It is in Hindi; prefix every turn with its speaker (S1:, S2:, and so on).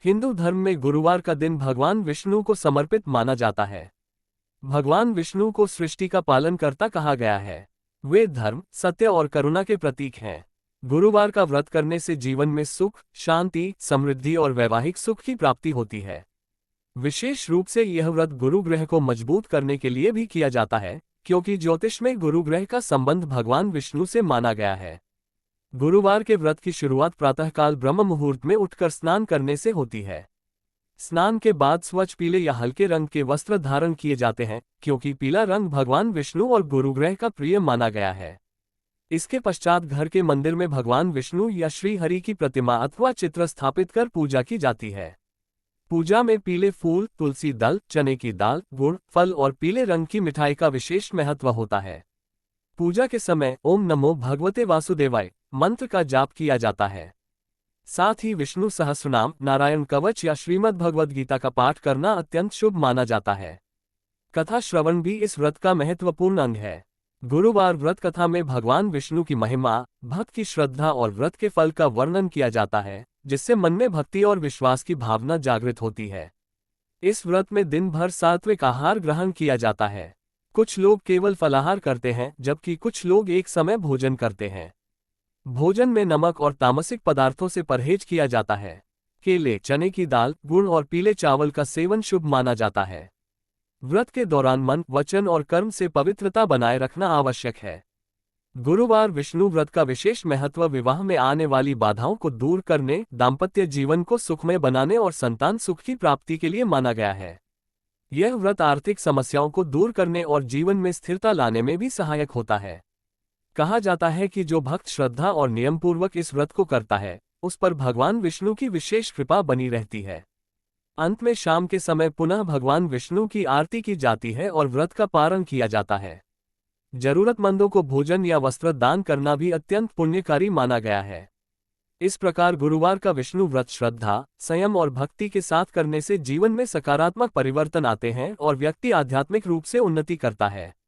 S1: हिंदू धर्म में गुरुवार का दिन भगवान विष्णु को समर्पित माना जाता है। भगवान विष्णु को सृष्टि का पालनकर्ता कहा गया है। वे धर्म, सत्य और करुणा के प्रतीक हैं। गुरुवार का व्रत करने से जीवन में सुख, शांति, समृद्धि और वैवाहिक सुख की प्राप्ति होती है। विशेष रूप से यह व्रत गुरु ग्रह को मजबूत करने के लिए भी किया जाता है, क्योंकि ज्योतिष में गुरु ग्रह का संबंध भगवान विष्णु से माना गया है। गुरुवार के व्रत की शुरुआत प्रातःकाल ब्रह्म मुहूर्त में उठकर स्नान करने से होती है। स्नान के बाद स्वच्छ पीले या हल्के रंग के वस्त्र धारण किए जाते हैं, क्योंकि पीला रंग भगवान विष्णु और गुरु ग्रह का प्रिय माना गया है। इसके पश्चात घर के मंदिर में भगवान विष्णु या श्री हरि की प्रतिमा अथवा चित्र स्थापित कर पूजा की जाती है। पूजा में पीले फूल, तुलसी दल, चने की दाल, गुड़, फल और पीले रंग की मिठाई का विशेष महत्व होता है। पूजा के समय ओम नमो भगवते वासुदेवाय मंत्र का जाप किया जाता है। साथ ही विष्णु सहस्रनाम, नारायण कवच या श्रीमद् भगवद गीता का पाठ करना अत्यंत शुभ माना जाता है। कथा श्रवण भी इस व्रत का महत्वपूर्ण अंग है। गुरुवार व्रत कथा में भगवान विष्णु की महिमा, भक्त की श्रद्धा और व्रत के फल का वर्णन किया जाता है, जिससे मन में भक्ति और विश्वास की भावना जागृत होती है। इस व्रत में दिन भर सात्विक आहार ग्रहण किया जाता है। कुछ लोग केवल फलाहार करते हैं, जबकि कुछ लोग एक समय भोजन करते हैं। भोजन में नमक और तामसिक पदार्थों से परहेज किया जाता है। केले, चने की दाल, गुड़ और पीले चावल का सेवन शुभ माना जाता है। व्रत के दौरान मन, वचन और कर्म से पवित्रता बनाए रखना आवश्यक है। गुरुवार विष्णु व्रत का विशेष महत्व विवाह में आने वाली बाधाओं को दूर करने, दाम्पत्य जीवन को सुखमय बनाने और संतान सुख की प्राप्ति के लिए माना गया है। यह व्रत आर्थिक समस्याओं को दूर करने और जीवन में स्थिरता लाने में भी सहायक होता है। कहा जाता है कि जो भक्त श्रद्धा और नियमपूर्वक इस व्रत को करता है, उस पर भगवान विष्णु की विशेष कृपा बनी रहती है। अंत में शाम के समय पुनः भगवान विष्णु की आरती की जाती है और व्रत का पारण किया जाता है। जरूरतमंदों को भोजन या वस्त्र दान करना भी अत्यंत पुण्यकारी माना गया है। इस प्रकार गुरुवार का विष्णु व्रत श्रद्धा, संयम और भक्ति के साथ करने से जीवन में सकारात्मक परिवर्तन आते हैं और व्यक्ति आध्यात्मिक रूप से उन्नति करता है।